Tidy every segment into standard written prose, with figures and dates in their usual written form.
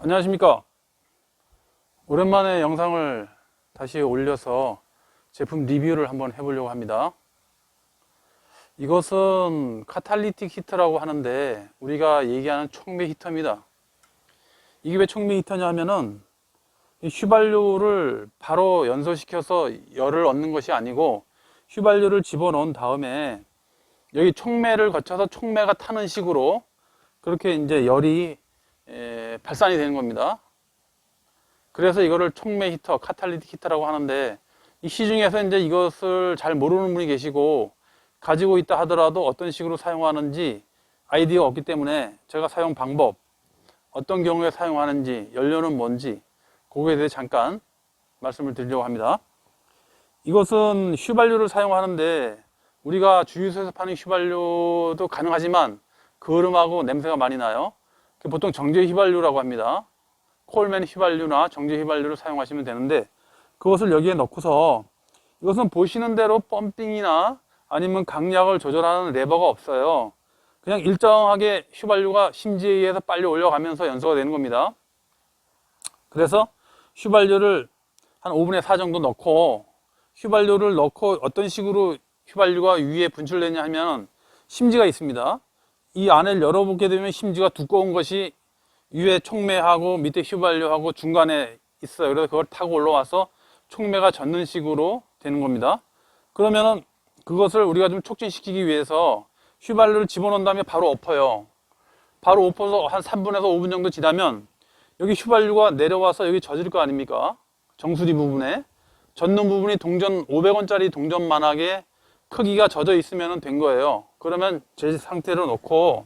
안녕하십니까. 오랜만에 영상을 다시 올려서 제품 리뷰를 한번 해보려고 합니다. 이것은 카탈리틱 히터라고 하는데 우리가 얘기하는 촉매 히터입니다. 이게 왜 촉매 히터냐 하면은 휘발유를 바로 연소시켜서 열을 얻는 것이 아니고 휘발유를 집어넣은 다음에 여기 촉매를 거쳐서 촉매가 타는 식으로 그렇게 이제 열이 발산이 되는 겁니다. 그래서 이거를 촉매 히터, 카탈리틱 히터라고 하는데 이 시중에서 이제 이것을 잘 모르는 분이 계시고 가지고 있다 하더라도 어떤 식으로 사용하는지 아이디어가 없기 때문에 제가 사용 방법, 어떤 경우에 사용하는지, 연료는 뭔지 그거에 대해 잠깐 말씀을 드리려고 합니다. 이것은 휘발유를 사용하는데 우리가 주유소에서 파는 휘발유도 가능하지만 거름하고 냄새가 많이 나요. 보통 정제 휘발유라고 합니다. 콜맨 휘발유나 정제 휘발유를 사용하시면 되는데 그것을 여기에 넣고서 이것은 보시는 대로 펌핑이나 아니면 강약을 조절하는 레버가 없어요. 그냥 일정하게 휘발유가 심지에 의해서 빨리 올려가면서 연소가 되는 겁니다. 그래서 휘발유를 한 5분의 4 정도 넣고 휘발유를 넣고 어떤 식으로 휘발유가 위에 분출되냐 하면 심지가 있습니다. 이 안을 열어보게 되면 심지가 두꺼운 것이 위에 촉매하고 밑에 휘발유하고 중간에 있어요. 그래서 그걸 타고 올라와서 촉매가 젖는 식으로 되는 겁니다. 그러면은 그것을 우리가 좀 촉진시키기 위해서 휘발유를 집어넣은 다음에 바로 엎어요. 바로 엎어서 한 3분에서 5분 정도 지나면 여기 휘발유가 내려와서 여기 젖을 거 아닙니까? 정수리 부분에 젖는 부분이 동전 500원짜리 동전만하게 크기가 젖어 있으면 된 거예요. 그러면 제 상태로 놓고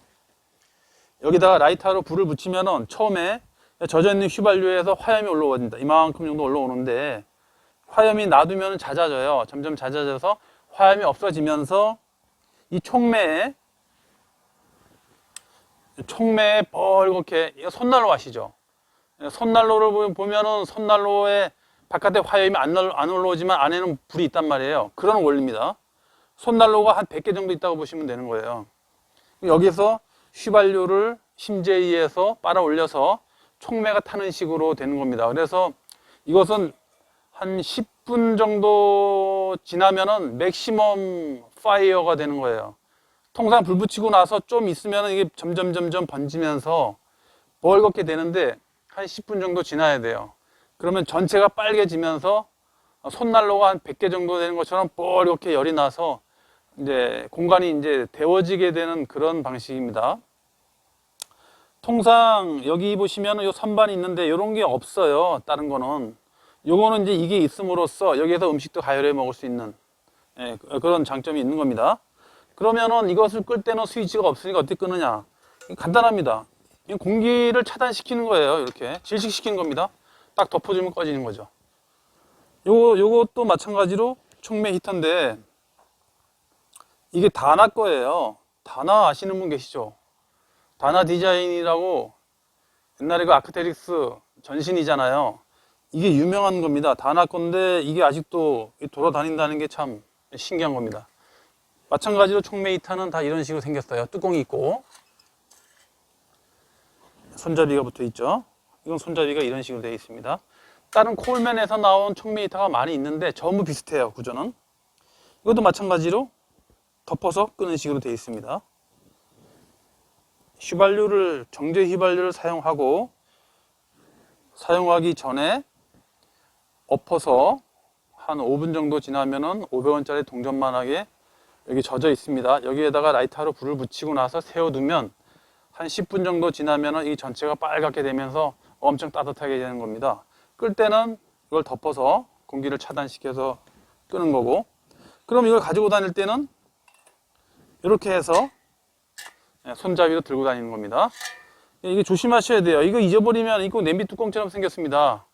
여기다가 라이터로 불을 붙이면은 처음에 젖어 있는 휘발유에서 화염이 올라옵니다. 이만큼 정도 올라오는데 화염이 놔두면 잦아져요. 점점 잦아져서 화염이 없어지면서 이 촉매에 뻘겋게, 이거 손난로 아시죠? 손난로를 보면은 손난로에 바깥에 화염이 안 올라오지만 안에는 불이 있단 말이에요. 그런 원리입니다. 손난로가 한 100개 정도 있다고 보시면 되는 거예요. 여기서 휘발유를 심지에 의해서 빨아 올려서 촉매가 타는 식으로 되는 겁니다. 그래서 이것은 한 10분 정도 지나면은 맥시멈 파이어가 되는 거예요. 통상 불 붙이고 나서 좀 있으면 이게 점점 번지면서 뻘겋게 되는데 한 10분 정도 지나야 돼요. 그러면 전체가 빨개지면서 손난로가 한 100개 정도 되는 것처럼 뻘겋게 열이 나서 이제 공간이 이제 데워지게 되는 그런 방식입니다. 통상 여기 보시면 요 선반이 있는데 이런 게 없어요. 다른 거는. 요거는 이제 이게 있음으로써 여기에서 음식도 가열해 먹을 수 있는 그런 장점이 있는 겁니다. 그러면은 이것을 끌 때는 스위치가 없으니까 어떻게 끄느냐? 간단합니다. 공기를 차단시키는 거예요. 이렇게 질식시키는 겁니다. 딱 덮어주면 꺼지는 거죠. 요것도 마찬가지로 촉매 히터인데 이게 다나 거예요. 다나 아시는 분 계시죠? 다나 디자인이라고 옛날에 그 아크테릭스 전신이잖아요. 이게 유명한 겁니다. 다나 건데 이게 아직도 돌아다닌다는 게 참 신기한 겁니다. 마찬가지로 촉매 히터는 다 이런 식으로 생겼어요. 뚜껑이 있고 손잡이가 붙어 있죠. 이건 손잡이가 이런 식으로 되어 있습니다. 다른 콜맨에서 나온 촉매 히터가 많이 있는데 전부 비슷해요. 구조는. 이것도 마찬가지로 덮어서 끄는 식으로 되어 있습니다. 정제 휘발유를 사용하기 전에 엎어서 한 5분 정도 지나면은 500원짜리 동전만하게 여기 젖어 있습니다. 여기에다가 라이터로 불을 붙이고 나서 세워두면 한 10분 정도 지나면은 이 전체가 빨갛게 되면서 엄청 따뜻하게 되는 겁니다. 끌 때는 이걸 덮어서 공기를 차단시켜서 끄는 거고, 그럼 이걸 가지고 다닐 때는 이렇게 해서 손잡이로 들고 다니는 겁니다. 이게 조심하셔야 돼요. 이거 잊어버리면 이거 냄비 뚜껑처럼 생겼습니다.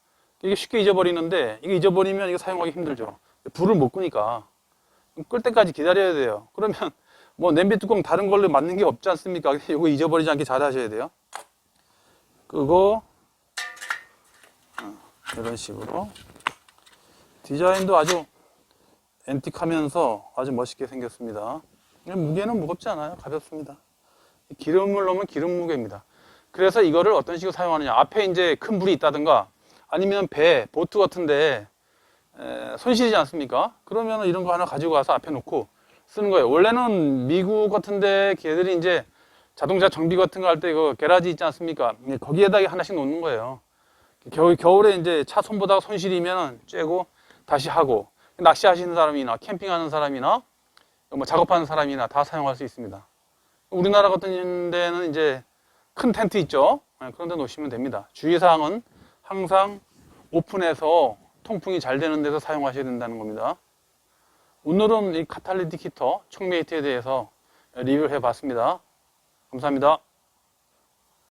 이게 쉽게 잊어버리는데 이거 잊어버리면 이거 사용하기 힘들죠. 불을 못 끄니까 끌 때까지 기다려야 돼요. 그러면 뭐 냄비 뚜껑 다른 걸로 맞는 게 없지 않습니까? 이거 잊어버리지 않게 잘 하셔야 돼요. 끄고 이런 식으로 디자인도 아주 앤틱하면서 아주 멋있게 생겼습니다. 무게는 무겁지 않아요. 가볍습니다. 기름을 넣으면 기름 무게입니다. 그래서 이거를 어떤 식으로 사용하느냐. 앞에 이제 큰 불이 있다든가 아니면 배, 보트 같은데 손실이지 않습니까? 그러면 이런 거 하나 가지고 가서 앞에 놓고 쓰는 거예요. 원래는 미국 같은데 걔들이 이제 자동차 정비 같은 거 할 때 그 게라지 있지 않습니까? 거기에다 하나씩 놓는 거예요. 겨울에 이제 차 손보다가 손실이면 쬐고 다시 하고, 낚시하시는 사람이나 캠핑하는 사람이나 뭐 작업하는 사람이나 다 사용할 수 있습니다. 우리나라 같은 데는 이제 큰 텐트 있죠? 그런 데 놓으시면 됩니다. 주의사항은 항상 오픈해서 통풍이 잘 되는 데서 사용하셔야 된다는 겁니다. 오늘은 이 카탈리틱 히터, 촉매 히터에 대해서 리뷰를 해봤습니다. 감사합니다.